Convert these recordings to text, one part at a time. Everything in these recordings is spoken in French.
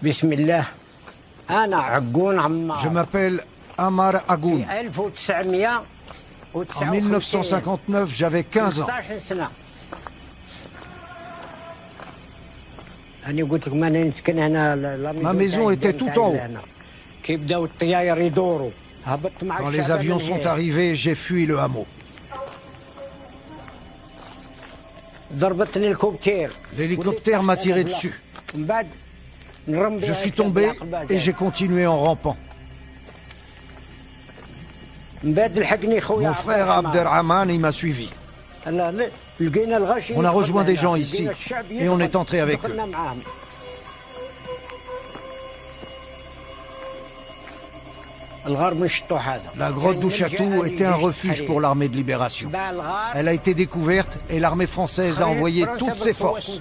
Je m'appelle Ammar Agoun. En 1959, j'avais 15 ans. Ma maison était tout en haut. Quand les avions sont arrivés, j'ai fui le hameau. L'hélicoptère m'a tiré dessus. Je suis tombé et j'ai continué en rampant. Mon frère Abderrahman, il m'a suivi. On a rejoint des gens ici et on est entré avec eux. La grotte d'Ouchatou était un refuge pour l'armée de libération. Elle a été découverte et l'armée française a envoyé toutes ses forces.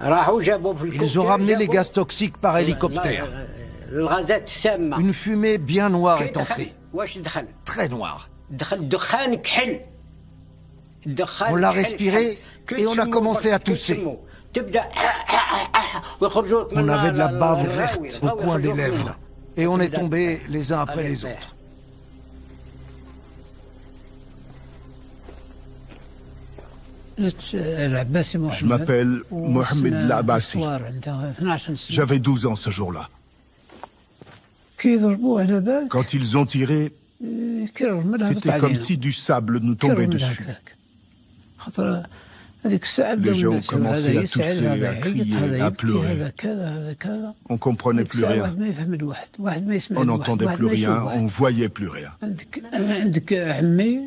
Ils ont ramené les gaz toxiques par hélicoptère. Une fumée bien noire est entrée. Très noire. On l'a respirée et on a commencé à tousser. On avait de la bave verte au coin des lèvres et on est tombés les uns après les autres. Je m'appelle Mohamed Labassi. J'avais 12 ans ce jour-là. Quand ils ont tiré, c'était comme si du sable nous tombait dessus. Les gens ont commencé à tousser, à crier, à pleurer. On ne comprenait plus rien. On n'entendait plus rien, on ne voyait plus rien.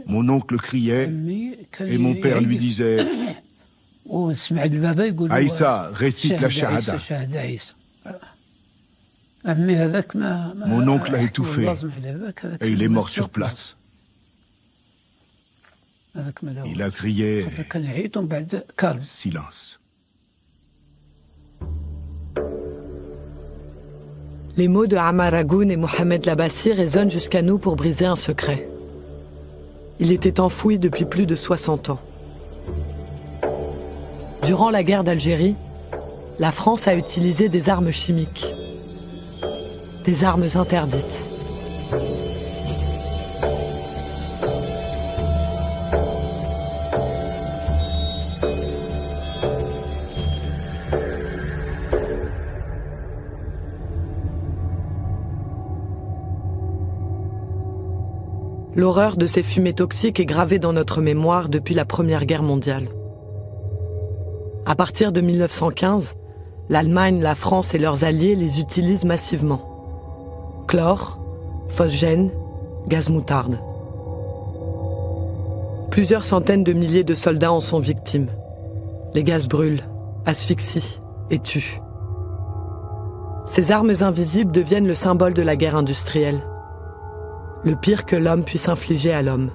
Mon oncle criait et mon père lui disait « Aïssa, récite la shahada ». Mon oncle a étouffé et il est mort sur place. Il a crié « Silence ». Les mots de Ammar Agoun et Mohamed Labassi résonnent jusqu'à nous pour briser un secret. Il était enfoui depuis plus de 60 ans. Durant la guerre d'Algérie, la France a utilisé des armes chimiques. Des armes interdites. L'horreur de ces fumées toxiques est gravée dans notre mémoire depuis la Première Guerre mondiale. À partir de 1915, l'Allemagne, la France et leurs alliés les utilisent massivement. Chlore, phosgène, gaz moutarde. Plusieurs centaines de milliers de soldats en sont victimes. Les gaz brûlent, asphyxient et tuent. Ces armes invisibles deviennent le symbole de la guerre industrielle. Le pire que l'homme puisse infliger à l'homme.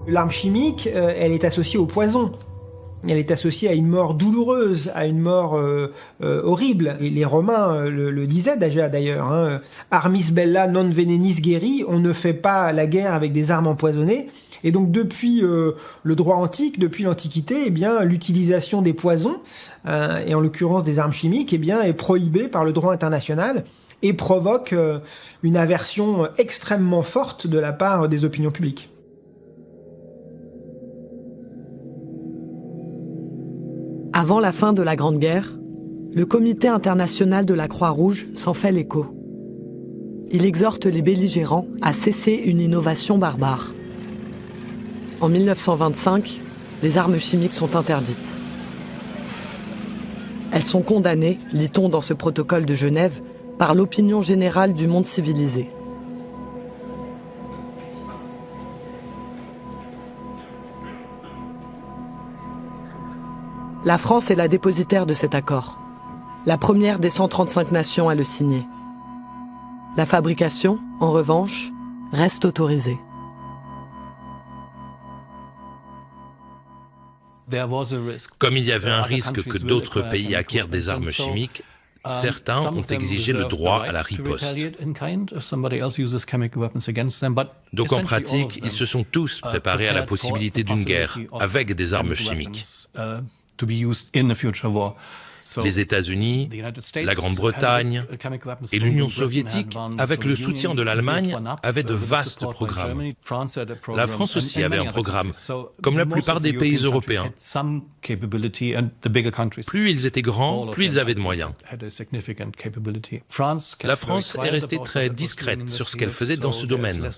L'arme chimique, elle est associée au poison. Elle est associée à une mort douloureuse, à une mort horrible. Et les Romains le disaient déjà d'ailleurs. Hein. Armis bella non venenis gueri, on ne fait pas la guerre avec des armes empoisonnées. Et donc depuis le droit antique, depuis l'Antiquité, eh bien l'utilisation des poisons, et en l'occurrence des armes chimiques, eh bien est prohibée par le droit international et provoque une aversion extrêmement forte de la part des opinions publiques. Avant la fin de la Grande Guerre, le Comité international de la Croix-Rouge s'en fait l'écho. Il exhorte les belligérants à cesser une innovation barbare. En 1925, les armes chimiques sont interdites. Elles sont condamnées, lit-on dans ce protocole de Genève, par l'opinion générale du monde civilisé. La France est la dépositaire de cet accord, la première des 135 nations à le signer. La fabrication, en revanche, reste autorisée. Comme il y avait un risque que d'autres pays acquièrent des armes chimiques, certains ont exigé le droit à la riposte. Donc en pratique, ils se sont tous préparés à la possibilité d'une guerre avec des armes chimiques. Les États-Unis, la Grande-Bretagne et l'Union soviétique, avec le soutien de l'Allemagne, avaient de vastes programmes. La France aussi avait un programme, comme la plupart des pays européens. Plus ils étaient grands, plus ils avaient de moyens. La France est restée très discrète sur ce qu'elle faisait dans ce domaine.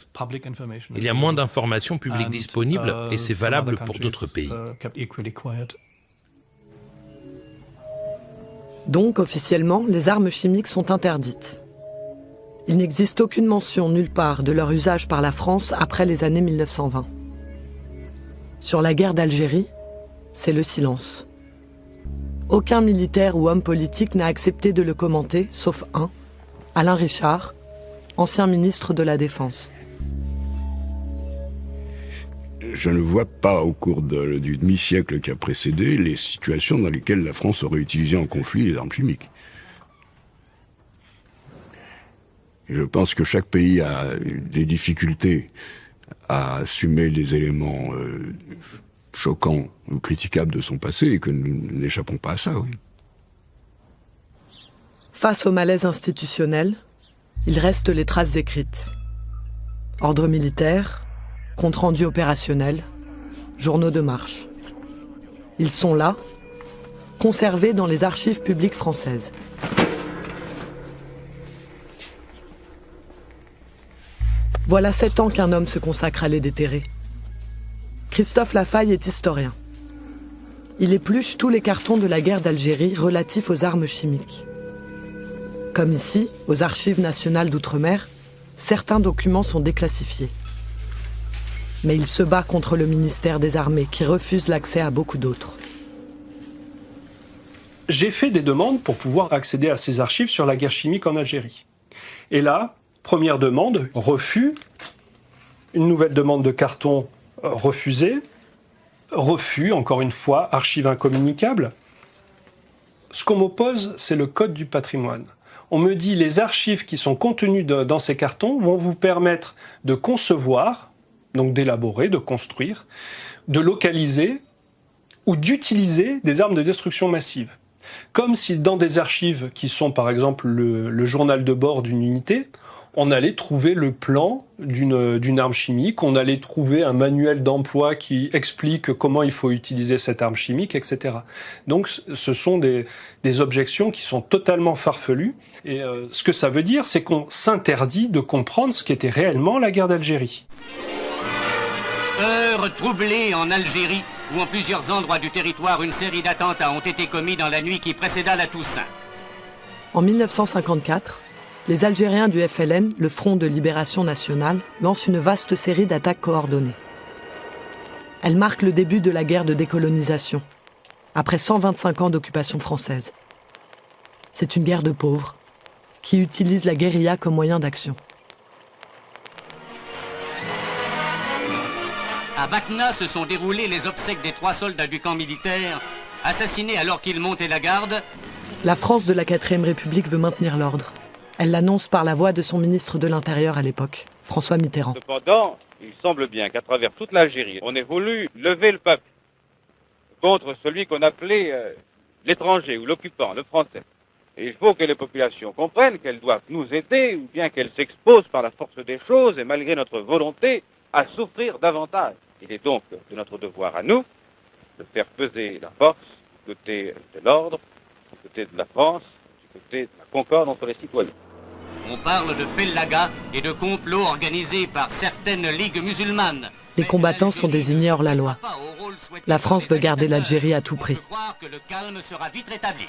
Il y a moins d'informations publiques disponibles et c'est valable pour d'autres pays. Donc, officiellement, les armes chimiques sont interdites. Il n'existe aucune mention nulle part de leur usage par la France après les années 1920. Sur la guerre d'Algérie, c'est le silence. Aucun militaire ou homme politique n'a accepté de le commenter, sauf un, Alain Richard, ancien ministre de la Défense. Je ne vois pas, au cours du demi-siècle qui a précédé, les situations dans lesquelles la France aurait utilisé en conflit les armes chimiques. Et je pense que chaque pays a des difficultés à assumer des éléments choquants ou critiquables de son passé et que nous n'échappons pas à ça, oui. Face au malaise institutionnel, il reste les traces écrites. Ordre militaire, compte rendu opérationnel, journaux de marche. Ils sont là, conservés dans les archives publiques françaises. Voilà 7 ans qu'un homme se consacre à les déterrer. Christophe Lafaille est historien. Il épluche tous les cartons de la guerre d'Algérie relatifs aux armes chimiques. Comme ici, aux Archives nationales d'outre-mer, certains documents sont déclassifiés. Mais il se bat contre le ministère des Armées qui refuse l'accès à beaucoup d'autres. J'ai fait des demandes pour pouvoir accéder à ces archives sur la guerre chimique en Algérie. Et là, première demande, refus. Une nouvelle demande de carton refusée. Refus, encore une fois, archives incommunicables. Ce qu'on m'oppose, c'est le code du patrimoine. On me dit les archives qui sont contenues dans ces cartons vont vous permettre de concevoir, donc d'élaborer, de construire, de localiser ou d'utiliser des armes de destruction massive. Comme si dans des archives qui sont par exemple le journal de bord d'une unité, on allait trouver le plan d'une arme chimique, on allait trouver un manuel d'emploi qui explique comment il faut utiliser cette arme chimique, etc. Donc ce sont des objections qui sont totalement farfelues. Et ce que ça veut dire, c'est qu'on s'interdit de comprendre ce qu'était réellement la guerre d'Algérie. Heure troublée en Algérie, où en plusieurs endroits du territoire une série d'attentats ont été commis dans la nuit qui précéda la Toussaint. En 1954, les Algériens du FLN, le Front de Libération Nationale, lancent une vaste série d'attaques coordonnées. Elle marque le début de la guerre de décolonisation, après 125 ans d'occupation française. C'est une guerre de pauvres, qui utilise la guérilla comme moyen d'action. À Batna se sont déroulés les obsèques des 3 soldats du camp militaire, assassinés alors qu'ils montaient la garde. La France de la 4e République veut maintenir l'ordre. Elle l'annonce par la voix de son ministre de l'Intérieur à l'époque, François Mitterrand. Cependant, il semble bien qu'à travers toute l'Algérie, on ait voulu lever le peuple contre celui qu'on appelait l'étranger ou l'occupant, le français. Et il faut que les populations comprennent qu'elles doivent nous aider ou bien qu'elles s'exposent par la force des choses et malgré notre volonté à souffrir davantage. Il est donc de notre devoir à nous de faire peser la force du côté de l'ordre, du côté de la France, du côté de la concorde entre les citoyens. On parle de fellaga et de complots organisés par certaines ligues musulmanes. Les combattants sont désignés hors la loi. La France veut garder l'Algérie à tout prix. Que le calme sera vite rétabli.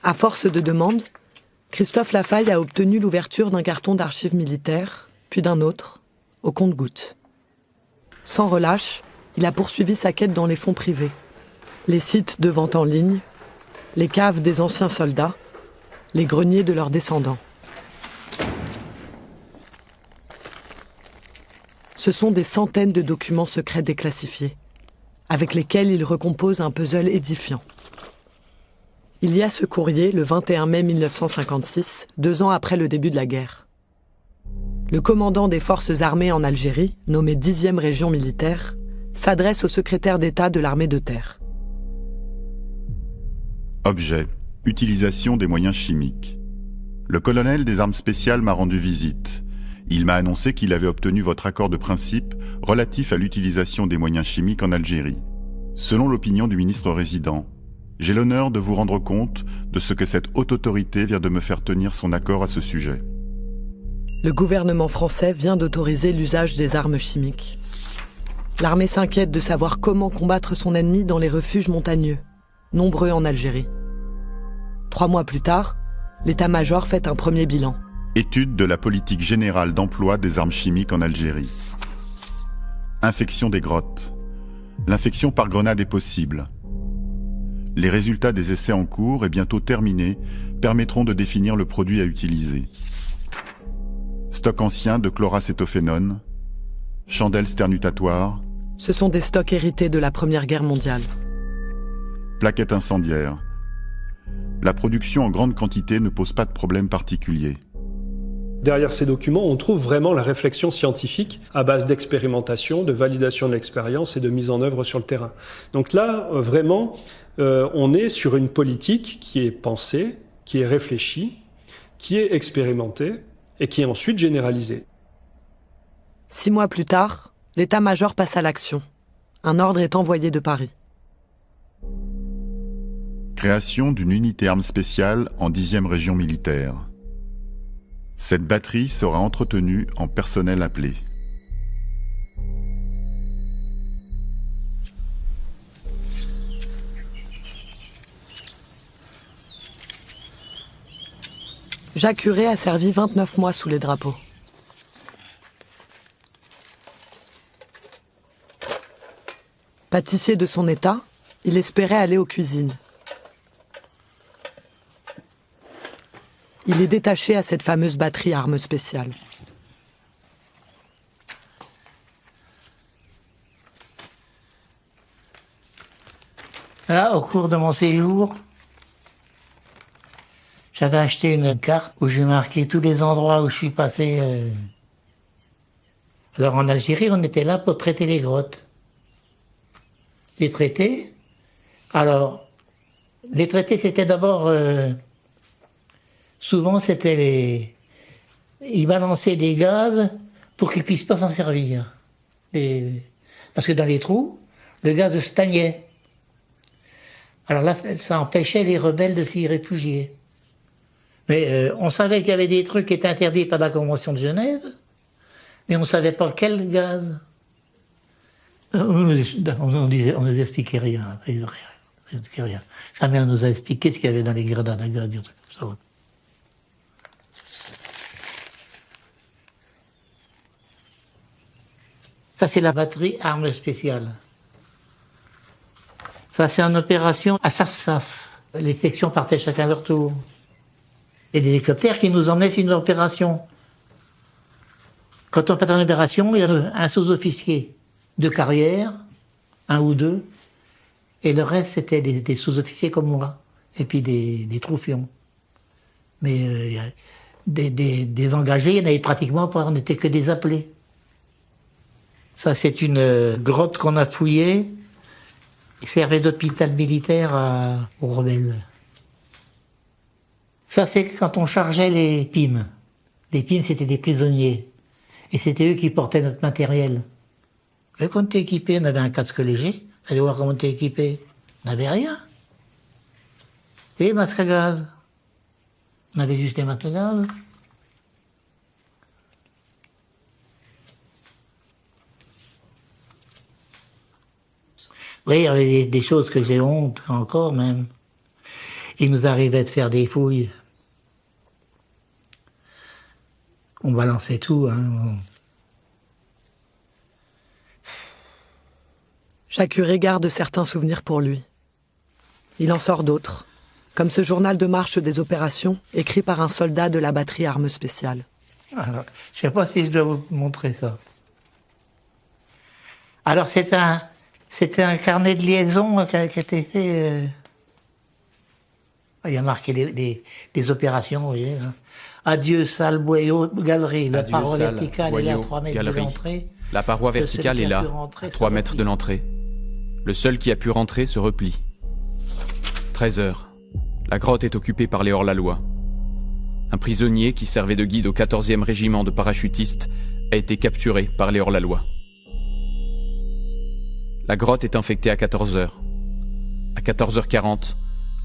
À force de demandes, Christophe Lafaille a obtenu l'ouverture d'un carton d'archives militaires, puis d'un autre, au compte-gouttes. Sans relâche, il a poursuivi sa quête dans les fonds privés, les sites de vente en ligne, les caves des anciens soldats, les greniers de leurs descendants. Ce sont des centaines de documents secrets déclassifiés, avec lesquels il recompose un puzzle édifiant. Il y a ce courrier le 21 mai 1956, 2 ans après le début de la guerre. Le commandant des forces armées en Algérie, nommé 10e région militaire, s'adresse au secrétaire d'État de l'armée de terre. Objet, utilisation des moyens chimiques. Le colonel des armes spéciales m'a rendu visite. Il m'a annoncé qu'il avait obtenu votre accord de principe relatif à l'utilisation des moyens chimiques en Algérie. Selon l'opinion du ministre résident, j'ai l'honneur de vous rendre compte de ce que cette haute autorité vient de me faire tenir son accord à ce sujet. Le gouvernement français vient d'autoriser l'usage des armes chimiques. L'armée s'inquiète de savoir comment combattre son ennemi dans les refuges montagneux, nombreux en Algérie. 3 mois plus tard, l'état-major fait un premier bilan. Étude de la politique générale d'emploi des armes chimiques en Algérie. Infection des grottes. L'infection par grenade est possible. Les résultats des essais en cours et bientôt terminés permettront de définir le produit à utiliser. Stock ancien de chloracétophénone, chandelles sternutatoires. Ce sont des stocks hérités de la Première Guerre mondiale. Plaquettes incendiaires. La production en grande quantité ne pose pas de problème particulier. Derrière ces documents, on trouve vraiment la réflexion scientifique à base d'expérimentation, de validation de l'expérience et de mise en œuvre sur le terrain. Donc là, vraiment, on est sur une politique qui est pensée, qui est réfléchie, qui est expérimentée et qui est ensuite généralisée. 6 mois plus tard, l'état-major passe à l'action. Un ordre est envoyé de Paris. Création d'une unité armes spéciales en 10e région militaire. Cette batterie sera entretenue en personnel appelé. Jacques Huré a servi 29 mois sous les drapeaux. Pâtissier de son état, il espérait aller aux cuisines. Il est détaché à cette fameuse batterie armes spéciales. Là, au cours de mon séjour, j'avais acheté une carte où j'ai marqué tous les endroits où je suis passé. Alors en Algérie, on était là pour traiter les grottes. Les traiter. Alors, les traiter, c'était d'abord... souvent, c'était les... Ils balançaient des gaz pour qu'ils puissent pas s'en servir. Parce que dans les trous, le gaz stagnait. Alors là, ça empêchait les rebelles de s'y réfugier. Mais on savait qu'il y avait des trucs qui étaient interdits par la Convention de Genève, mais on ne savait pas quel gaz. On nous expliquait rien. Rien. Jamais on nous a expliqué ce qu'il y avait dans les grenades à gaz. Ça, c'est la batterie armes spéciales. Ça, c'est en opération à Saf-Saf. Les sections partaient chacun à leur tour. Et des hélicoptères qui nous emmenaient sur une opération. Quand on partait en opération, il y avait un sous-officier de carrière, 1 ou 2, et le reste, c'était des sous-officiers comme moi, et puis des troufions. Mais des engagés, il n'y en avait pratiquement pas, on n'était que des appelés. Ça, c'est une grotte qu'on a fouillée, qui servait d'hôpital militaire aux rebelles. Ça, c'est quand on chargeait les PIM. Les PIM, c'était des prisonniers. Et c'était eux qui portaient notre matériel. Et quand on était équipé, on avait un casque léger. Allez voir comment on était équipé. On n'avait rien. Et les masques à gaz. On avait juste les masques à gaz. Oui, il y avait des choses que j'ai honte encore même. Il nous arrivait de faire des fouilles. On balançait tout. Jacques Huré garde certains souvenirs pour lui. Il en sort d'autres, comme ce journal de marche des opérations écrit par un soldat de la batterie armes spéciales. Alors, je ne sais pas si je dois vous montrer ça. Alors c'était un carnet de liaison qui a été fait... Il y a marqué des opérations, vous voyez. Adieu salle, boyau, galerie. La paroi verticale est là à 3 mètres de l'entrée. La paroi verticale est là, à 3 mètres de l'entrée. Le seul qui a pu rentrer se replie. 13 heures. La grotte est occupée par les hors-la-loi. Un prisonnier qui servait de guide au 14e régiment de parachutistes a été capturé par les hors-la-loi. La grotte est infectée à 14 heures. À 14h40,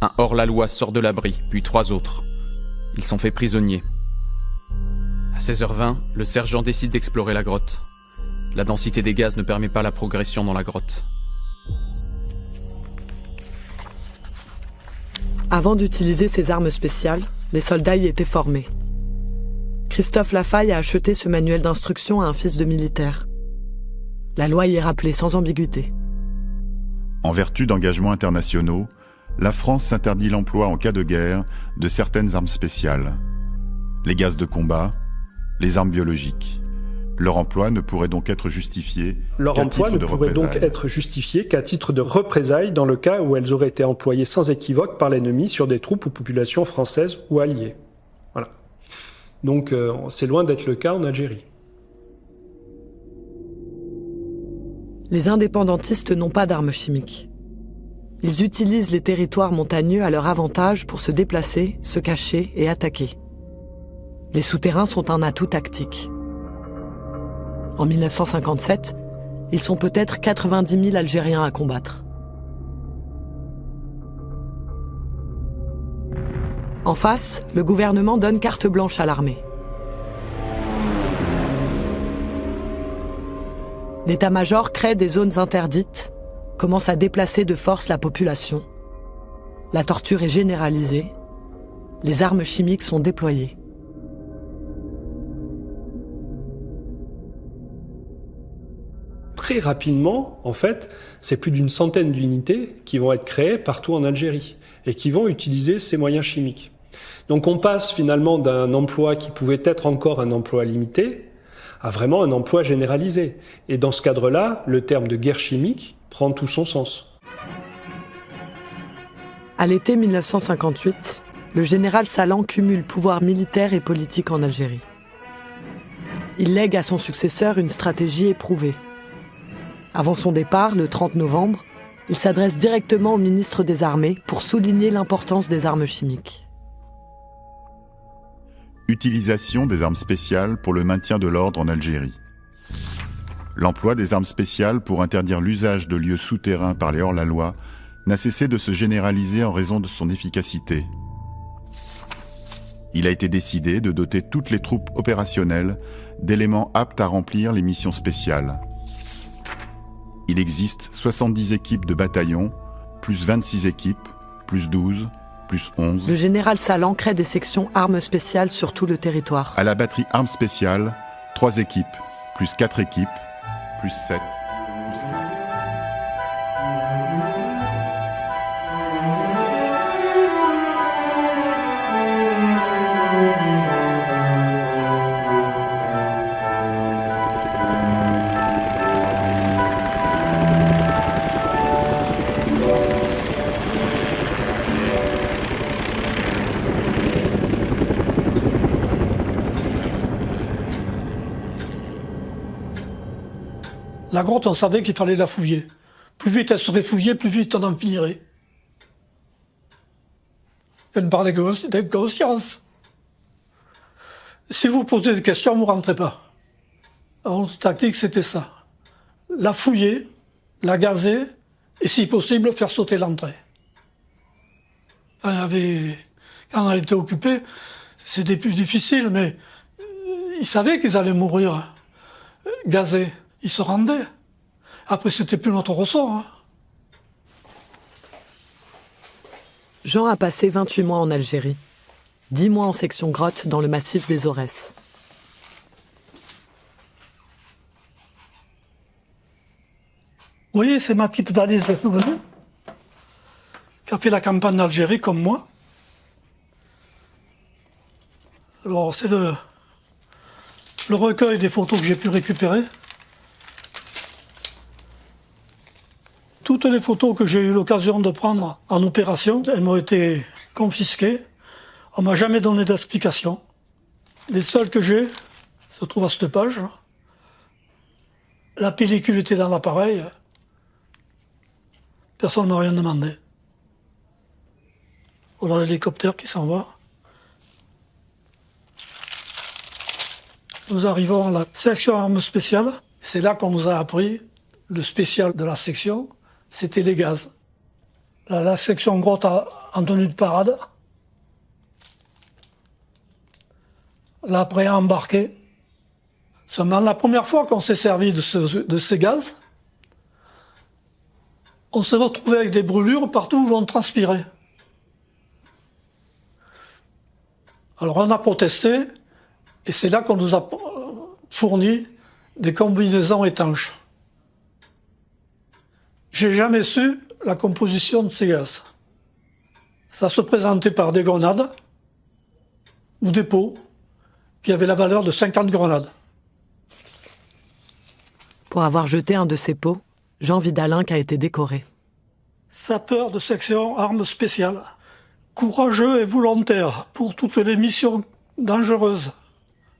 un hors-la-loi sort de l'abri, puis 3 autres. Ils sont faits prisonniers. À 16h20, le sergent décide d'explorer la grotte. La densité des gaz ne permet pas la progression dans la grotte. Avant d'utiliser ces armes spéciales, les soldats y étaient formés. Christophe Lafaille a acheté ce manuel d'instruction à un fils de militaire. La loi y est rappelée sans ambiguïté. En vertu d'engagements internationaux, la France s'interdit l'emploi en cas de guerre de certaines armes spéciales. Les gaz de combat, les armes biologiques. Leur emploi ne pourrait donc être justifié qu'à titre de représailles dans le cas où elles auraient été employées sans équivoque par l'ennemi sur des troupes ou populations françaises ou alliées. Voilà. Donc c'est loin d'être le cas en Algérie. Les indépendantistes n'ont pas d'armes chimiques. Ils utilisent les territoires montagneux à leur avantage pour se déplacer, se cacher et attaquer. Les souterrains sont un atout tactique. En 1957, ils sont peut-être 90 000 Algériens à combattre. En face, le gouvernement donne carte blanche à l'armée. L'état-major crée des zones interdites, commence à déplacer de force la population. La torture est généralisée. Les armes chimiques sont déployées. Très rapidement, en fait, c'est plus d'une centaine d'unités qui vont être créées partout en Algérie et qui vont utiliser ces moyens chimiques. Donc on passe finalement d'un emploi qui pouvait être encore un emploi limité à vraiment un emploi généralisé. Et dans ce cadre-là, le terme de guerre chimique prend tout son sens. À l'été 1958, le général Salan cumule pouvoir militaire et politique en Algérie. Il lègue à son successeur une stratégie éprouvée. Avant son départ, le 30 novembre, il s'adresse directement au ministre des Armées pour souligner l'importance des armes chimiques. Utilisation des armes spéciales pour le maintien de l'ordre en Algérie. L'emploi des armes spéciales pour interdire l'usage de lieux souterrains par les hors-la-loi n'a cessé de se généraliser en raison de son efficacité. Il a été décidé de doter toutes les troupes opérationnelles d'éléments aptes à remplir les missions spéciales. Il existe 70 équipes de bataillons, plus 26 équipes, plus 12, plus 11. Le général Salan crée des sections armes spéciales sur tout le territoire. À la batterie armes spéciales, 3 équipes, plus 4 équipes, plus 7, plus 4. La grotte, on savait qu'il fallait la fouiller. Plus vite elle serait fouillée, plus vite on en finirait. Elle ne parlait que d'inconscience. Si vous posez des questions, vous ne rentrez pas. Alors, notre tactique, c'était ça. La fouiller, la gazer, et si possible, faire sauter l'entrée. Quand elle était occupée, c'était plus difficile, mais ils savaient qu'ils allaient mourir gazés. Ils se rendaient. Après, c'était plus notre ressort. Hein. Jean a passé 28 mois en Algérie. 10 mois en section grotte dans le massif des Aurès. Vous voyez, c'est ma petite valise de souvenirs qui a fait la campagne d'Algérie comme moi. Alors, c'est le recueil des photos que j'ai pu récupérer. Toutes les photos que j'ai eu l'occasion de prendre en opération, elles m'ont été confisquées. On m'a jamais donné d'explication. Les seuls que j'ai se trouvent à cette page. La pellicule était dans l'appareil. Personne ne m'a rien demandé. Voilà l'hélicoptère qui s'en va. Nous arrivons à la section armes spéciales. C'est là qu'on nous a appris le spécial de la section, c'était les gaz. La section grotte en tenue de parade. Là, après à embarquer. Seulement la première fois qu'on s'est servi de ces gaz, on s'est retrouvé avec des brûlures partout où on transpirait. Alors on a protesté, et c'est là qu'on nous a fourni des combinaisons étanches. J'ai jamais su la composition de ces gaz. Ça se présentait par des grenades ou des pots qui avaient la valeur de 50 grenades. Pour avoir jeté un de ces pots, Jean Vidalin a été décoré. Sapeur de section armes spéciales. Courageux et volontaire pour toutes les missions dangereuses.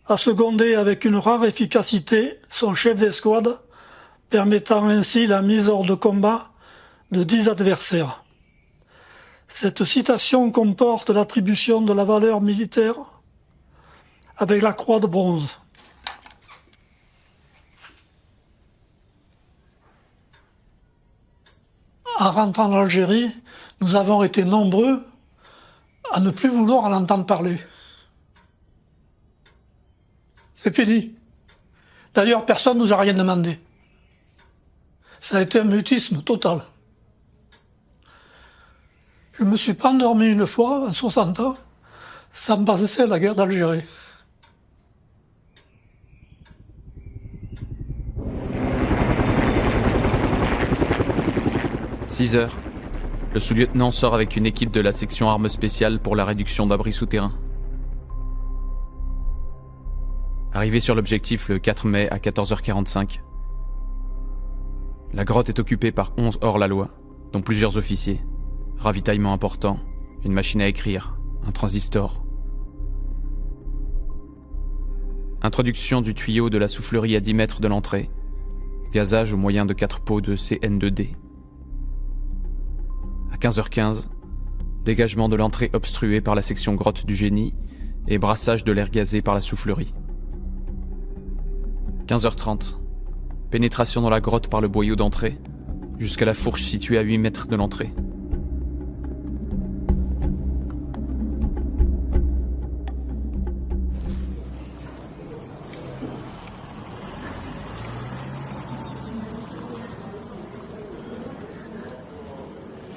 A secondé avec une rare efficacité son chef d'escouade, permettant ainsi la mise hors de combat de 10 adversaires. Cette citation comporte l'attribution de la valeur militaire avec la croix de bronze. En rentrant en Algérie, nous avons été nombreux à ne plus vouloir en entendre parler. C'est fini. D'ailleurs, personne ne nous a rien demandé. Ça a été un mutisme total. Je me suis pas endormi une fois, en 60 ans, ça me passait la guerre d'Algérie. « 6 heures. Le sous-lieutenant sort avec une équipe de la section armes spéciales pour la réduction d'abris souterrains. Arrivé sur l'objectif le 4 mai à 14h45, la grotte est occupée par 11 hors-la-loi, dont plusieurs officiers. Ravitaillement important, une machine à écrire, un transistor. Introduction du tuyau de la soufflerie à 10 mètres de l'entrée. Gazage au moyen de 4 pots de CN2D. À 15h15, dégagement de l'entrée obstruée par la section grotte du génie et brassage de l'air gazé par la soufflerie. 15h30, pénétration dans la grotte par le boyau d'entrée, jusqu'à la fourche située à 8 mètres de l'entrée.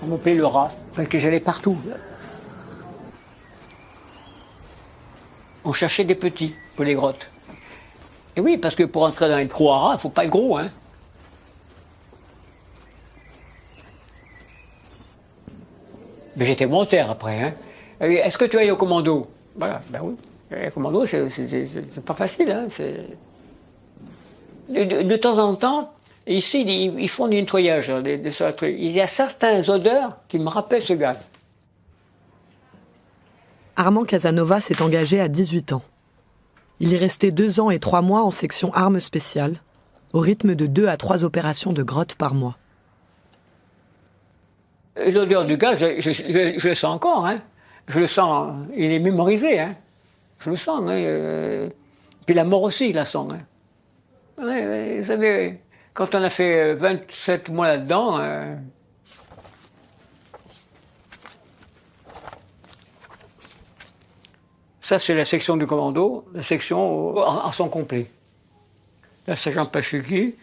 On m'appelait le rat, parce que j'allais partout. On cherchait des petits pour les grottes. Et oui, parce que pour entrer dans les trous à rats, il ne faut pas être gros, hein. Mais j'étais volontaire après, hein. Est-ce que tu es au commando? Voilà, ben oui. Le commando, c'est pas facile, hein. De temps en temps, ici, ils font du nettoyage. Il y a certaines odeurs qui me rappellent ce gaz. Armand Casanova s'est engagé à 18 ans. Il y restait 2 ans et 3 mois en section armes spéciales, au rythme de 2 à 3 opérations de grotte par mois. L'odeur du gaz, je le sens encore, hein. Je le sens, il est mémorisé, hein. Je le sens, hein. Puis la mort aussi, il la sent, hein. Ouais, vous savez, quand on a fait 27 mois là-dedans, ça, c'est la section du commando, la section en son complet. La sergent Pachuki,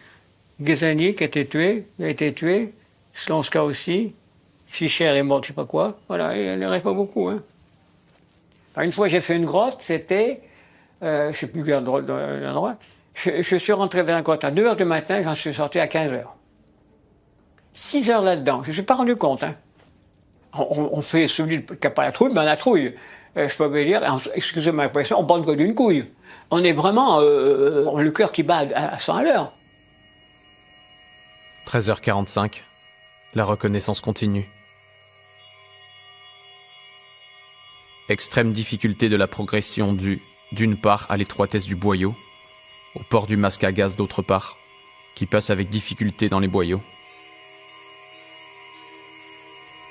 Ghezani qui a été tué, Slonska aussi, Fischer est mort, je sais pas quoi. Voilà, il ne reste pas beaucoup. Hein. Alors, une fois, j'ai fait une grotte, c'était, je sais plus quel endroit, je suis rentré dans la grotte à 2h du matin, j'en suis sorti à 15h. 6 heures là-dedans, je ne me suis pas rendu compte. Hein. On fait celui qui n'a pas la trouille, mais on a la trouille. Je peux vous dire, excusez ma expression, on bande que d'une couille. On est vraiment le cœur qui bat à 100 à l'heure. 13h45, la reconnaissance continue. Extrême difficulté de la progression due d'une part à l'étroitesse du boyau, au port du masque à gaz d'autre part, qui passe avec difficulté dans les boyaux.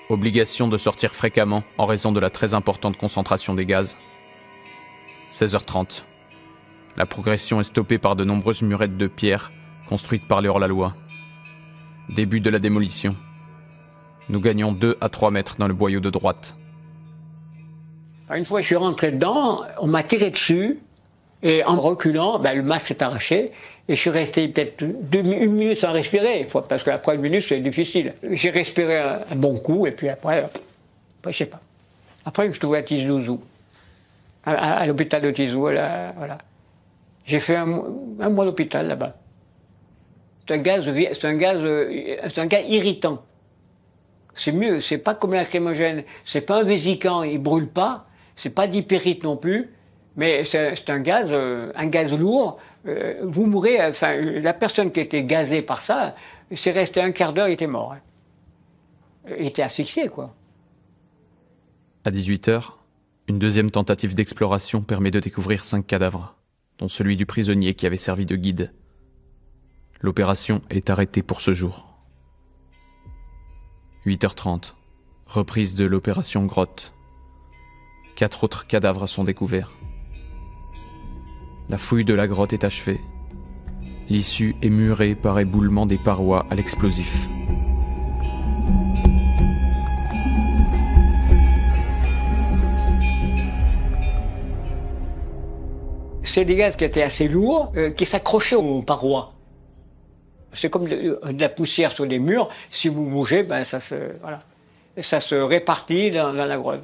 Obligation de sortir fréquemment en raison de la très importante concentration des gaz. 16h30. La progression est stoppée par de nombreuses murettes de pierre construites par les hors-la-loi. Début de la démolition. Nous gagnons 2 à 3 mètres dans le boyau de droite. Une fois que je suis rentré dedans, on m'a tiré dessus et en reculant, le masque s'est arraché et je suis resté peut-être une minute sans respirer, parce que après une minute c'est difficile. J'ai respiré un bon coup et puis après je sais pas. Après je me suis trouvé à Tizi-Ouzou, à l'hôpital de Tizi-Ouzou, voilà. J'ai fait un mois d'hôpital là-bas. C'est un gaz irritant. C'est mieux, c'est pas comme lacrymogène, c'est pas un vésicant, il brûle pas, c'est pas d'hypérite non plus, mais c'est un gaz lourd. Vous mourrez, la personne qui était gazée par ça, c'est resté un quart d'heure, il était mort. Il était asphyxié, quoi. À 18h, une deuxième tentative d'exploration permet de découvrir 5 cadavres, dont celui du prisonnier qui avait servi de guide. L'opération est arrêtée pour ce jour. 8h30, reprise de l'opération Grotte. 4 autres cadavres sont découverts. La fouille de la grotte est achevée. L'issue est murée par éboulement des parois à l'explosif. C'est des gaz qui étaient assez lourds, qui s'accrochaient aux parois. C'est comme de la poussière sur les murs. Si vous bougez, ça se répartit dans la grotte.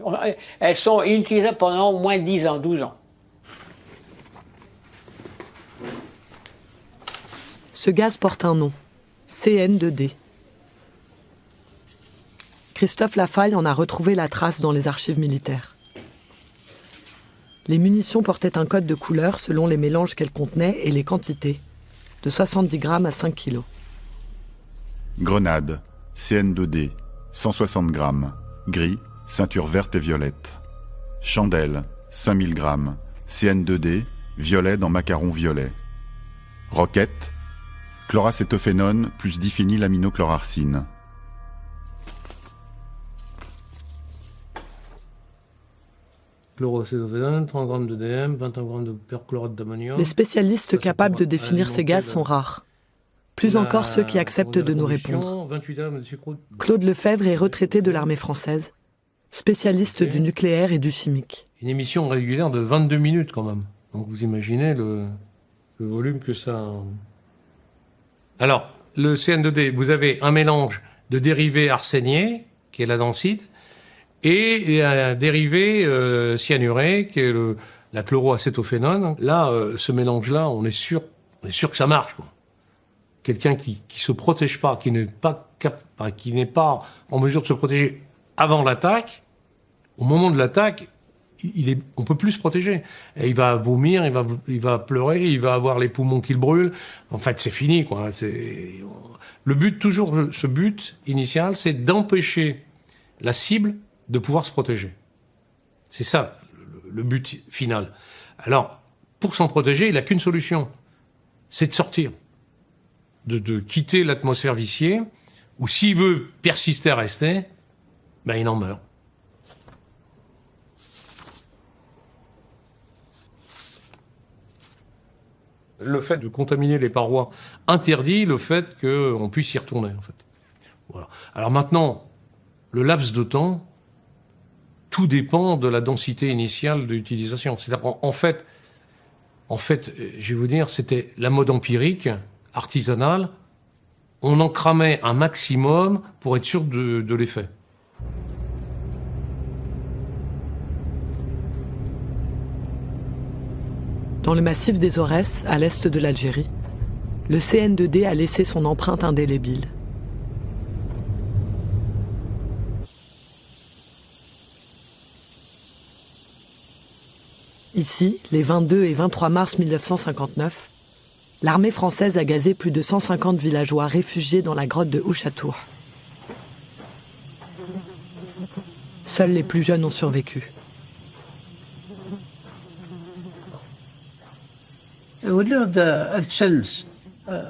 Elles sont inutilisables pendant au moins 10 ans, 12 ans. Ce gaz porte un nom, CN2D. Christophe Lafaille en a retrouvé la trace dans les archives militaires. Les munitions portaient un code de couleur selon les mélanges qu'elles contenaient et les quantités, de 70 grammes à 5 kilos. Grenade, CN2D, 160 grammes, gris, ceinture verte et violette. Chandelle, 5000 grammes, CN2D, violet dans macaron violet. Roquette, chloracétophénone plus diphénylaminochlorarcine. Chloracétophénone, 30 grammes de DM, 21 grammes de perchlorate d'ammonium. Les spécialistes capables de définir ces gaz sont rares. Plus encore ceux qui acceptent de nous répondre. Claude Lefebvre est retraité de l'armée française, spécialiste du nucléaire et du chimique. Une émission régulière de 22 minutes quand même. Donc vous imaginez le volume que ça... Alors, le CN2D, vous avez un mélange de dérivés arséniés, qui est la densite, et un dérivé cyanuré, qui est la chloroacétophénone. Là, ce mélange-là, on est sûr que ça marche, quoi. Quelqu'un qui se protège pas, qui n'est pas en mesure de se protéger avant l'attaque, au moment de l'attaque, on peut plus se protéger. Et il va vomir, il va pleurer, il va avoir les poumons qui le brûlent. En fait, c'est fini, quoi. Le but, toujours, ce but initial, c'est d'empêcher la cible de pouvoir se protéger. C'est ça, le but final. Alors, pour s'en protéger, il n'a qu'une solution. C'est de sortir. De quitter l'atmosphère viciée, ou s'il veut persister à rester, il en meurt. Le fait de contaminer les parois interdit le fait qu'on puisse y retourner, en fait. Voilà. Alors maintenant, le laps de temps, tout dépend de la densité initiale d'utilisation. C'est-à-dire, en fait, je vais vous dire, c'était la mode empirique, artisanale, on en cramait un maximum pour être sûr de l'effet. Dans le massif des Aurès, à l'est de l'Algérie, le CN2D a laissé son empreinte indélébile. Ici, les 22 et 23 mars 1959, l'armée française a gazé plus de 150 villageois réfugiés dans la grotte de Ouchatour. Seuls les plus jeunes ont survécu.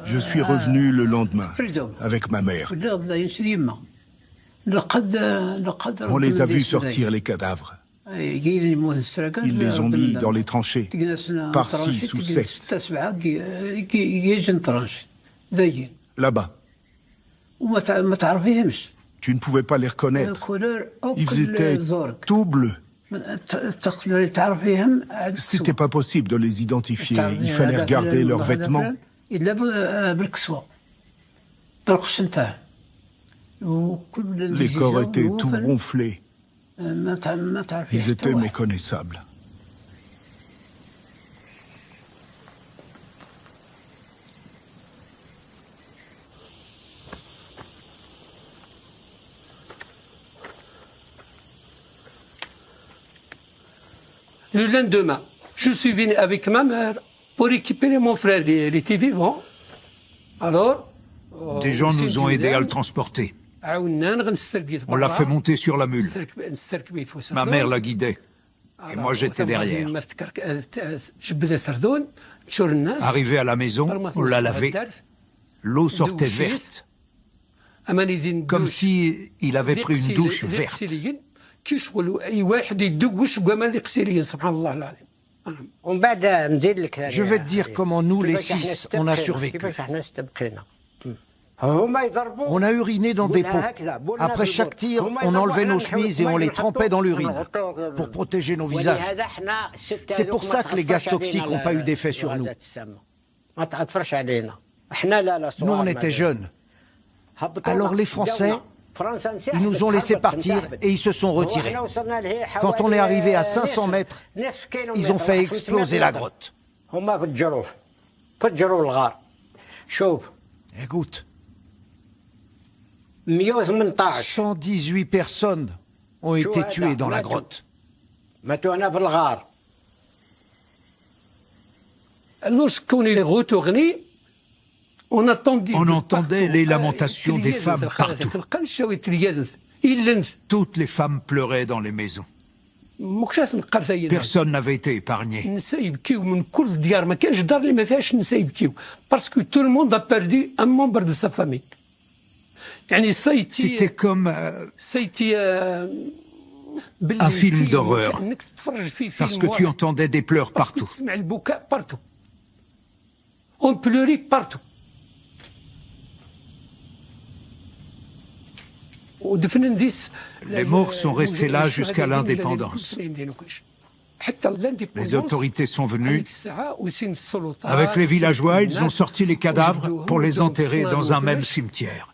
Je suis revenu le lendemain avec ma mère. On les a vus sortir les cadavres. Ils les ont mis dans les tranchées, par 6 ou 7. Là-bas. Tu ne pouvais pas les reconnaître. Ils étaient tout bleus. C'était pas possible de les identifier. Il fallait regarder leurs vêtements. Les corps étaient tout ronflés. Ils étaient méconnaissables. Le lendemain, je suis venu avec ma mère pour récupérer mon frère. Il était vivant. Alors, des gens nous ont aidés à le transporter. On l'a fait monter sur la mule. Ma mère la guidait. Et moi, j'étais derrière. Arrivé à la maison, on l'a lavé. L'eau sortait verte. Comme si il avait pris une douche verte. Je vais te dire comment nous, les 6, on a survécu. On a uriné dans des pots. Après chaque tir, on enlevait nos chemises et on les trempait dans l'urine pour protéger nos visages. C'est pour ça que les gaz toxiques n'ont pas eu d'effet sur nous. Nous, on était jeunes. Alors les Français, ils nous ont laissé partir et ils se sont retirés. Quand on est arrivé à 500 mètres, ils ont fait exploser la grotte. Écoute, 118 personnes ont été tuées dans la grotte. Lorsqu'on est retourné, on entendait les lamentations des femmes partout. Toutes les femmes pleuraient dans les maisons. Personne n'avait été épargné. Parce que tout le monde a perdu un membre de sa famille. C'était comme un film d'horreur, parce que tu entendais des pleurs partout. On pleurait partout. Les morts sont restés là jusqu'à l'indépendance. Les autorités sont venues. Avec les villageois, ils ont sorti les cadavres pour les enterrer dans un même cimetière.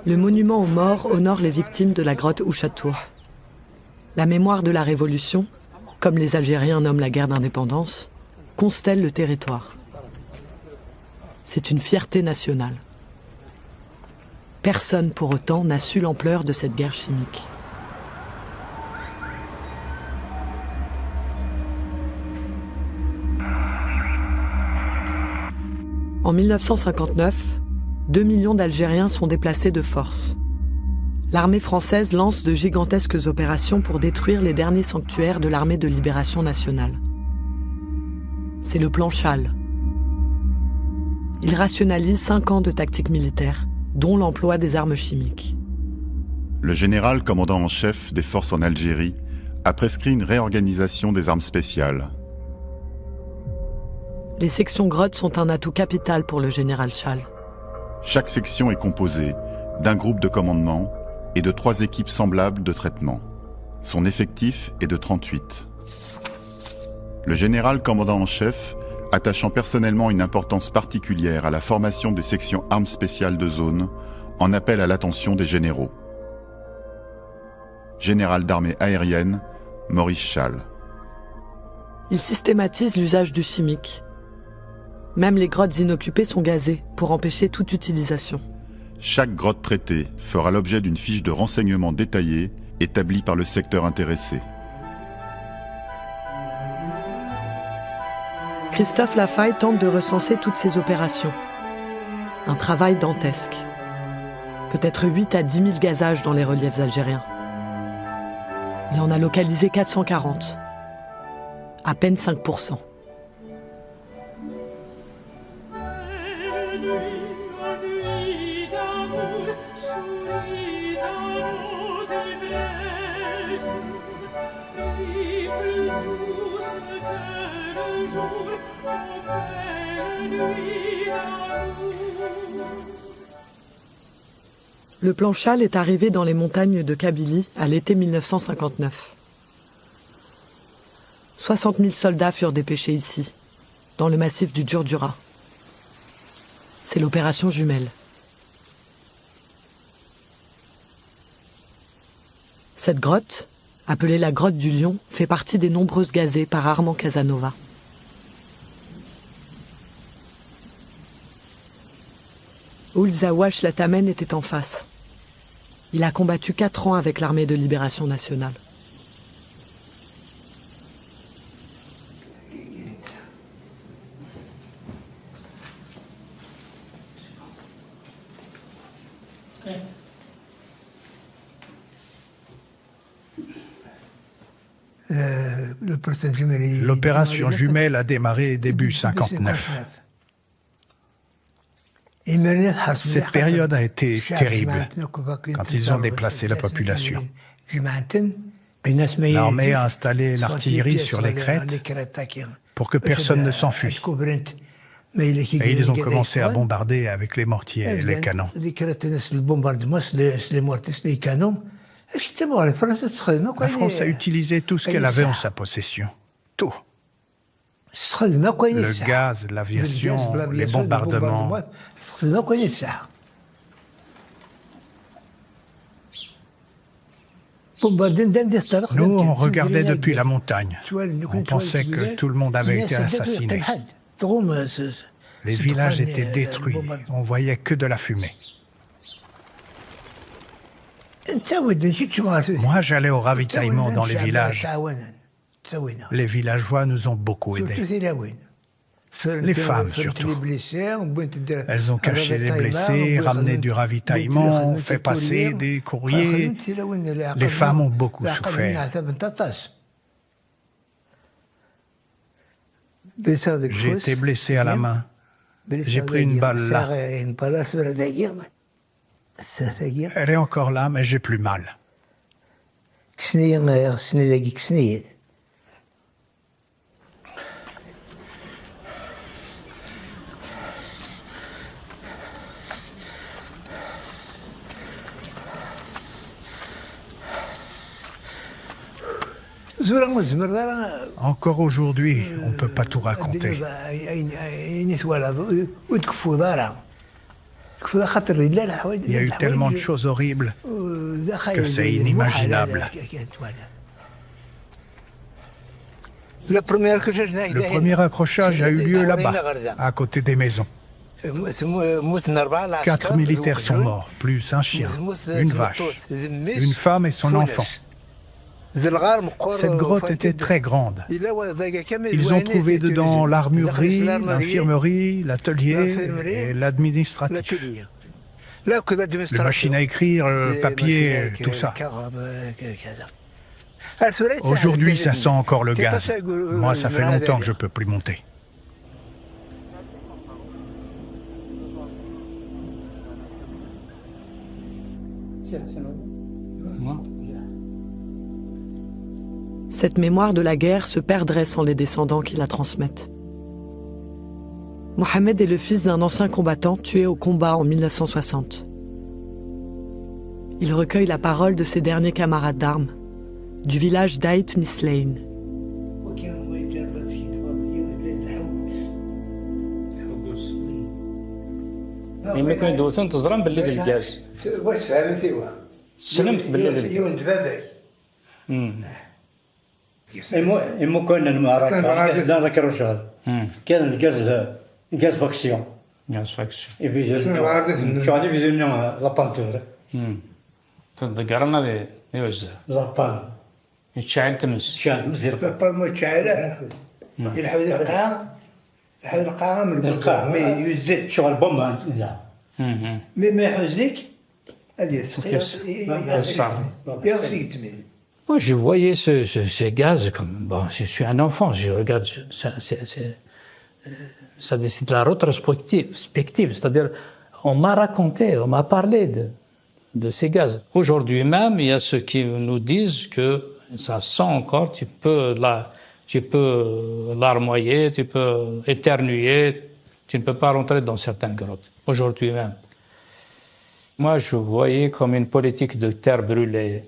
Le monument aux morts honore les victimes de la grotte Ouchatour. La mémoire de la Révolution, comme les Algériens nomment la guerre d'indépendance, constelle le territoire. C'est une fierté nationale. Personne pour autant n'a su l'ampleur de cette guerre chimique. En 1959, 2 millions d'Algériens sont déplacés de force. L'armée française lance de gigantesques opérations pour détruire les derniers sanctuaires de l'armée de libération nationale. C'est le plan Chal. Il rationalise 5 ans de tactique militaire, dont l'emploi des armes chimiques. Le général commandant en chef des forces en Algérie a prescrit une réorganisation des armes spéciales. Les sections grottes sont un atout capital pour le général Chal. Chaque section est composée d'un groupe de commandement et de 3 équipes semblables de traitement. Son effectif est de 38. Le général commandant en chef, attachant personnellement une importance particulière à la formation des sections armes spéciales de zone, en appelle à l'attention des généraux. Général d'armée aérienne, Maurice Chal. Il systématise l'usage du chimique. Même les grottes inoccupées sont gazées pour empêcher toute utilisation. Chaque grotte traitée fera l'objet d'une fiche de renseignement détaillée établie par le secteur intéressé. Christophe Lafaille tente de recenser toutes ces opérations. Un travail dantesque. Peut-être 8 à 10 000 gazages dans les reliefs algériens. Il en a localisé 440. À peine 5%. Le plan Chal est arrivé dans les montagnes de Kabylie à l'été 1959. 60 000 soldats furent dépêchés ici, dans le massif du Djurdjura. C'est l'opération Jumelle. Cette grotte, appelée la grotte du Lion, fait partie des nombreuses gazées par Armand Casanova. Ould Zawache Latamen était en face. Il a combattu 4 ans avec l'armée de libération nationale. L'opération Jumelle a démarré début 59. Cette période a été terrible quand ils ont déplacé la population. L'armée a installé l'artillerie sur les crêtes pour que personne ne s'enfuit. Et ils ont commencé à bombarder avec les mortiers et les canons. La France a utilisé tout ce qu'elle avait en sa possession. Tout. Le gaz, l'aviation, les bombardements. Nous, on regardait depuis la montagne. On pensait que tout le monde avait été assassiné. Les villages étaient détruits. On voyait que de la fumée. Moi, j'allais au ravitaillement dans les villages. Les villageois nous ont beaucoup aidés. Les femmes surtout. Elles ont caché les blessés, ramené du ravitaillement, fait passer des courriers. Les femmes ont beaucoup souffert. J'ai été blessé à la main. J'ai pris une balle là. Elle est encore là, mais j'ai plus mal. Encore aujourd'hui, on ne peut pas tout raconter. Il y a eu tellement de choses horribles que c'est inimaginable. Le premier accrochage a eu lieu là-bas, à côté des maisons. 4 militaires sont morts, plus un chien, une vache, une femme et son enfant. Cette grotte était très grande. Ils ont trouvé dedans l'armurerie, l'infirmerie, l'atelier et l'administratif. Les machines à écrire, le papier, tout ça. Aujourd'hui, ça sent encore le gaz. Moi, ça fait longtemps que je ne peux plus monter. Cette mémoire de la guerre se perdrait sans les descendants qui la transmettent. Mohamed est le fils d'un ancien combattant tué au combat en 1960. Il recueille la parole de ses derniers camarades d'armes, du village d'Aït Mislayn. إما كنا المعركة لا ذكروا شغل كان الجاز فاكسيون شو عندي في الدنيا لابانتور تذكرنا بيوزع لابان يتشعل تمس شان مزير بابا ما تشعل يلحق القرار Moi, je voyais ces gaz comme... Bon, je suis un enfant, je regarde... Ça c'est de la rétrospective, c'est-à-dire on m'a raconté, on m'a parlé de ces gaz. Aujourd'hui même, il y a ceux qui nous disent que ça sent encore, tu peux larmoyer, tu peux éternuer, tu ne peux pas rentrer dans certaines grottes. Aujourd'hui même. Moi, je voyais comme une politique de terre brûlée.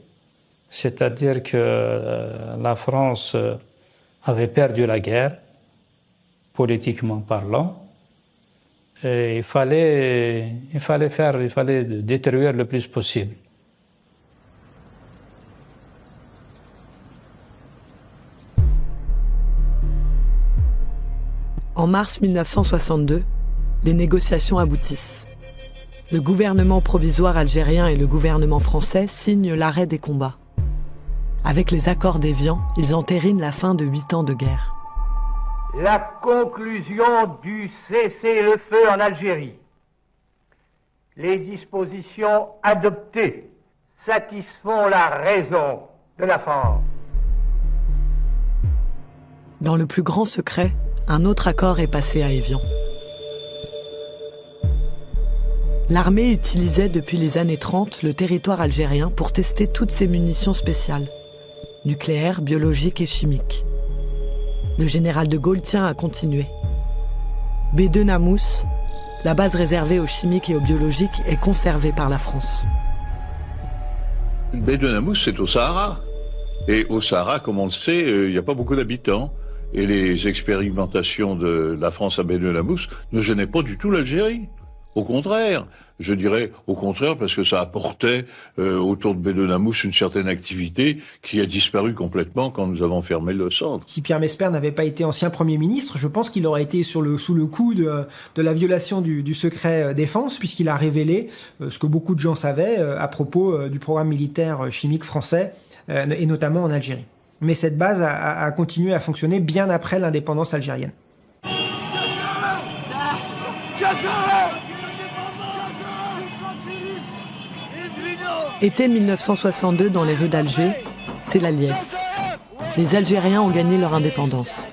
C'est-à-dire que la France avait perdu la guerre, politiquement parlant, et il fallait détruire le plus possible. En mars 1962, les négociations aboutissent. Le gouvernement provisoire algérien et le gouvernement français signent l'arrêt des combats. Avec les accords d'Évian, ils entérinent la fin de 8 ans de guerre. La conclusion du cessez-le-feu en Algérie. Les dispositions adoptées satisfont la raison de la France. Dans le plus grand secret, un autre accord est passé à Évian. L'armée utilisait depuis les années 30 le territoire algérien pour tester toutes ses munitions spéciales, nucléaires, biologiques et chimiques. Le général de Gaulle tient à continuer. B2 Namous, la base réservée aux chimiques et aux biologiques, est conservée par la France. B2 Namous, c'est au Sahara. Et au Sahara, comme on le sait, il n'y a pas beaucoup d'habitants. Et les expérimentations de la France à B2 Namous ne gênaient pas du tout l'Algérie. Au contraire, je dirais au contraire parce que ça apportait autour de B2 Namous une certaine activité qui a disparu complètement quand nous avons fermé le centre. Si Pierre Mesper n'avait pas été ancien Premier ministre, je pense qu'il aurait été sous le coup de la violation du secret défense, puisqu'il a révélé ce que beaucoup de gens savaient à propos du programme militaire chimique français, et notamment en Algérie. Mais cette base a continué à fonctionner bien après l'indépendance algérienne. Été 1962 dans les rues d'Alger, c'est la liesse. Les Algériens ont gagné leur indépendance.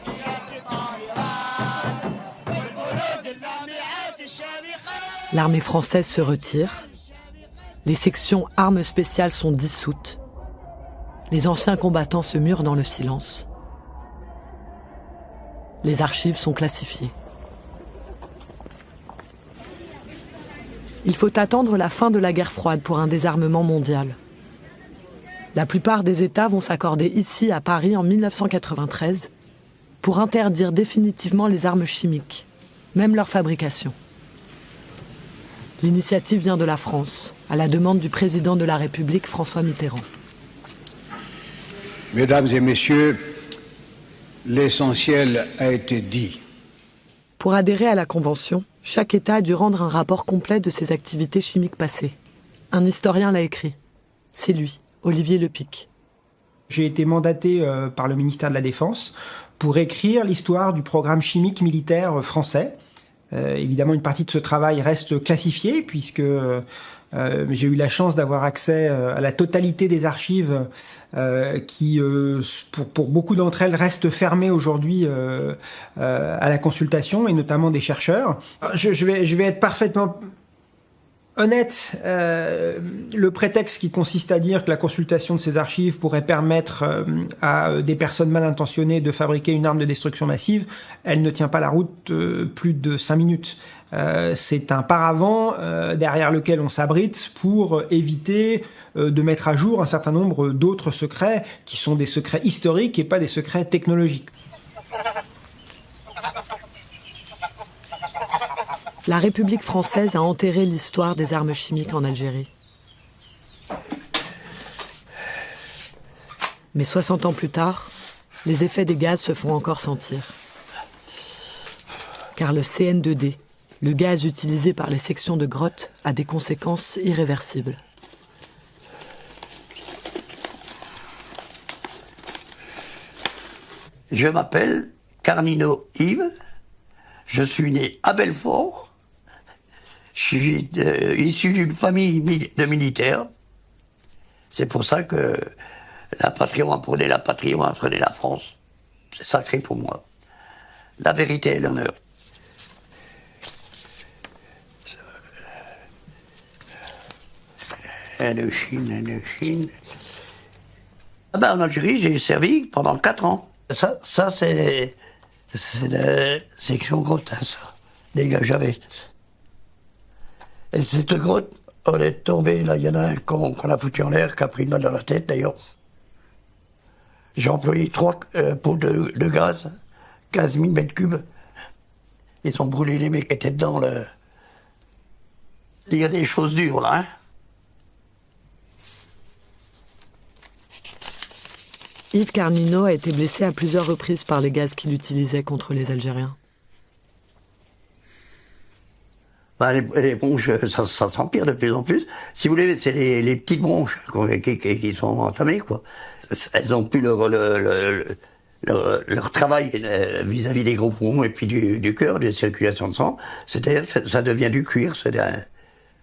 L'armée française se retire. Les sections armes spéciales sont dissoutes. Les anciens combattants se murent dans le silence. Les archives sont classifiées. Il faut attendre la fin de la guerre froide pour un désarmement mondial. La plupart des États vont s'accorder ici, à Paris, en 1993, pour interdire définitivement les armes chimiques, même leur fabrication. L'initiative vient de la France, à la demande du président de la République, François Mitterrand. Mesdames et messieurs, l'essentiel a été dit. Pour adhérer à la Convention, chaque État a dû rendre un rapport complet de ses activités chimiques passées. Un historien l'a écrit. C'est lui, Olivier Lepic. J'ai été mandaté par le ministère de la Défense pour écrire l'histoire du programme chimique militaire français. Évidemment, une partie de ce travail reste classifiée puisque j'ai eu la chance d'avoir accès à la totalité des archives qui, pour beaucoup d'entre elles, restent fermées aujourd'hui à la consultation, et notamment des chercheurs. Je vais être parfaitement honnête. Le prétexte qui consiste à dire que la consultation de ces archives pourrait permettre à des personnes mal intentionnées de fabriquer une arme de destruction massive, elle ne tient pas la route plus de 5 minutes. C'est un paravent derrière lequel on s'abrite pour éviter de mettre à jour un certain nombre d'autres secrets qui sont des secrets historiques et pas des secrets technologiques. La République française a enterré l'histoire des armes chimiques en Algérie. Mais 60 ans plus tard, les effets des gaz se font encore sentir. Car le CN2D, le gaz utilisé par les sections de grottes, a des conséquences irréversibles. Je m'appelle Carnino Yves, Je suis né à Belfort. Je suis issu d'une famille de militaires. C'est pour ça que la patrie, on apprenait la patrie, on apprenait la France. C'est sacré pour moi. La vérité et l'honneur. Indochine. Ah ben, en Algérie, j'ai servi pendant 4 ans. Ça c'est la section grotte, hein, ça. Les gars, j'avais. Et cette grotte, on est tombé, là, il y en a un qu'on a foutu en l'air, qui a pris une balle dans la tête, d'ailleurs. J'ai employé 3 pots de gaz, 15 000 mètres cubes. Ils ont brûlé les mecs qui étaient dedans, là. Il y a des choses dures, là, hein. Yves Carnino a été blessé à plusieurs reprises par les gaz qu'il utilisait contre les Algériens. Bah, les bronches, ça s'empire de plus en plus. Si vous voulez, c'est les petites bronches qui sont entamées, quoi. Elles ont plus leur travail vis-à-vis des gros poumons et puis du cœur, des circulations de sang. C'est-à-dire que ça devient du cuir.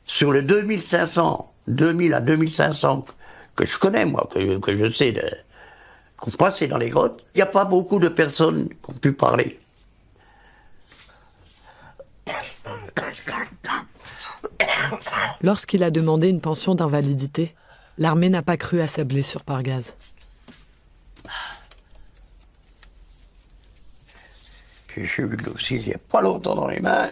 Sur le 2000 à 2500 que je connais, moi, que je sais, qu'on passait dans les grottes, il n'y a pas beaucoup de personnes qui ont pu parler. Lorsqu'il a demandé une pension d'invalidité, l'armée n'a pas cru à sa blessure par gaz. J'ai eu le dossier il n'y a pas longtemps dans les mains.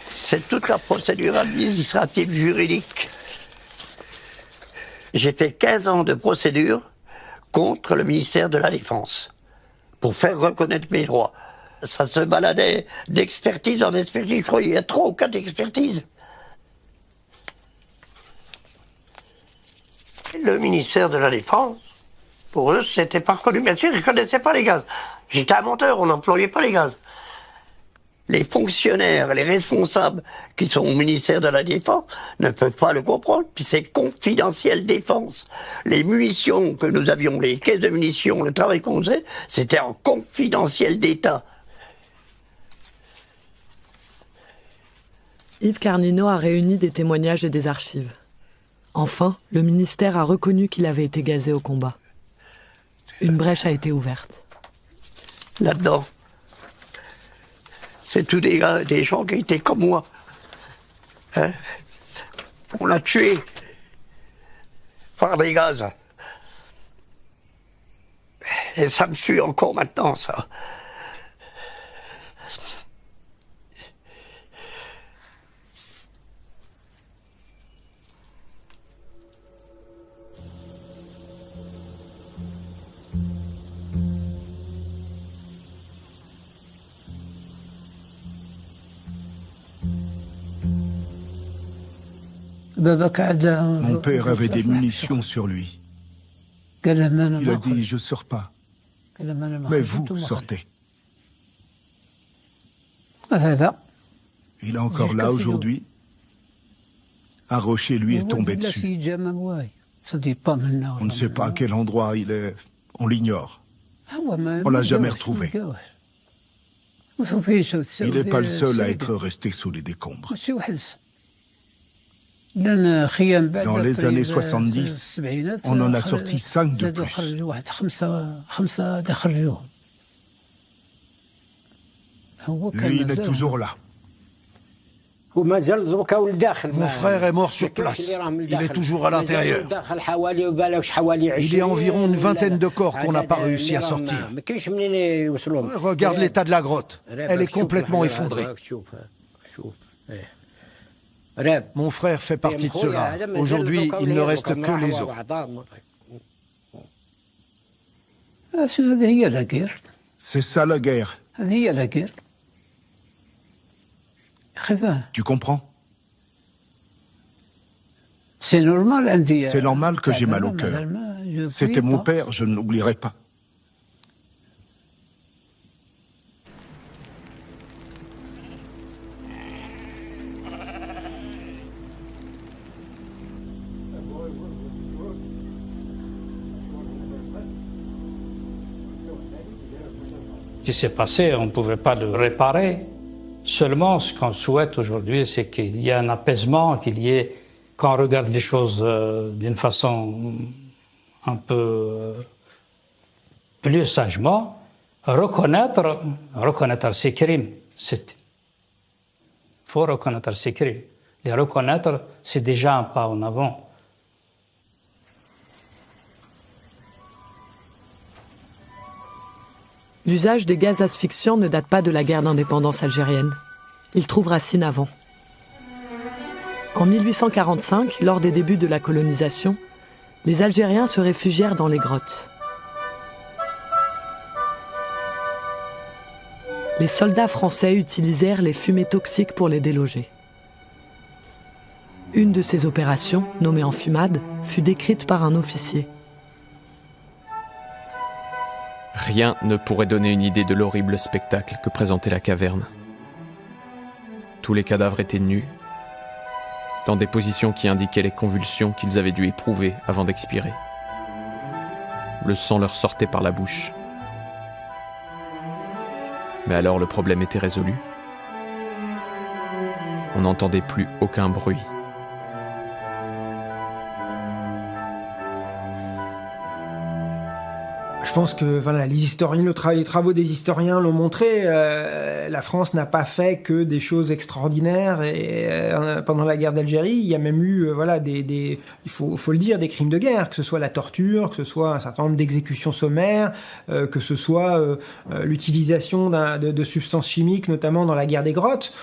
C'est toute la procédure administrative juridique. J'ai fait 15 ans de procédure contre le ministère de la Défense pour faire reconnaître mes droits. Ça se baladait d'expertise en expertise. Je crois qu'il y a 3 ou 4 expertises. Le ministère de la Défense, pour eux, c'était pas reconnu. Bien sûr, ils ne connaissaient pas les gaz. J'étais un monteur, on n'employait pas les gaz. Les fonctionnaires, les responsables qui sont au ministère de la Défense ne peuvent pas le comprendre, puis c'est confidentiel défense. Les munitions que nous avions, les caisses de munitions, le travail qu'on faisait, c'était en confidentiel d'État. Yves Carnino a réuni des témoignages et des archives. Enfin, le ministère a reconnu qu'il avait été gazé au combat. Une brèche a été ouverte. Là-dedans, c'est tous des gens qui étaient comme moi. Hein? On l'a tué par des gaz. Et ça me suit encore maintenant, ça. Mon père avait des munitions sur lui. Il a dit, je ne sors pas. Mais vous sortez. Il est encore là aujourd'hui. Un rocher lui est tombé dessus. On ne sait pas à quel endroit il est. On l'ignore. On ne l'a jamais retrouvé. Il n'est pas le seul à être resté sous les décombres. Dans les années 70, on en a sorti 5 de plus. Lui, il est toujours là. Mon frère est mort sur place. Il est toujours à l'intérieur. Il y a environ une vingtaine de corps qu'on n'a pas réussi à sortir. Regarde l'état de la grotte. Elle est complètement effondrée. Mon frère fait partie de cela. Aujourd'hui, il ne reste que les os. C'est ça la guerre. Tu comprends? C'est normal que j'ai mal au cœur. C'était mon père, je ne l'oublierai pas. Ce qui s'est passé, on ne pouvait pas le réparer. Seulement, ce qu'on souhaite aujourd'hui, c'est qu'il y ait un apaisement, qu'on regarde les choses d'une façon un peu plus sagement, reconnaître ces crimes. Il faut reconnaître ces crimes. Les reconnaître, c'est déjà un pas en avant. L'usage des gaz asphyxiants ne date pas de la guerre d'indépendance algérienne. Il trouve racine avant. En 1845, lors des débuts de la colonisation, les Algériens se réfugièrent dans les grottes. Les soldats français utilisèrent les fumées toxiques pour les déloger. Une de ces opérations, nommée enfumade, fut décrite par un officier. Rien ne pourrait donner une idée de l'horrible spectacle que présentait la caverne. Tous les cadavres étaient nus, dans des positions qui indiquaient les convulsions qu'ils avaient dû éprouver avant d'expirer. Le sang leur sortait par la bouche. Mais alors le problème était résolu. On n'entendait plus aucun bruit. Je pense que voilà, les travaux des historiens l'ont montré. La France n'a pas fait que des choses extraordinaires. Pendant la guerre d'Algérie, il y a même eu, il faut le dire, des crimes de guerre, que ce soit la torture, que ce soit un certain nombre d'exécutions sommaires, que ce soit l'utilisation de substances chimiques, notamment dans la guerre des grottes,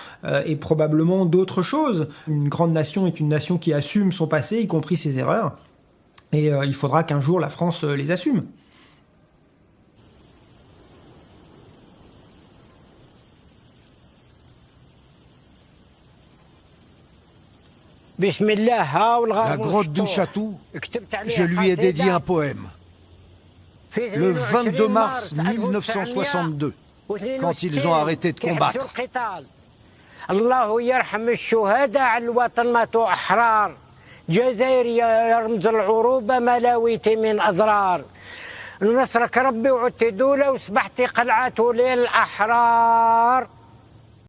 et probablement d'autres choses. Une grande nation est une nation qui assume son passé, y compris ses erreurs. Et il faudra qu'un jour la France les assume. La grotte du Chatou, je lui ai dédié un poème. Le 22 mars 1962, quand ils ont arrêté de combattre. الله يرحم الشهداء على الوطن ماتوا أحرار جزائر يا رمز العروبة ملاويتي من أضرار نصرك ربي وعدت دولة وسبحتي قلعة للأحرار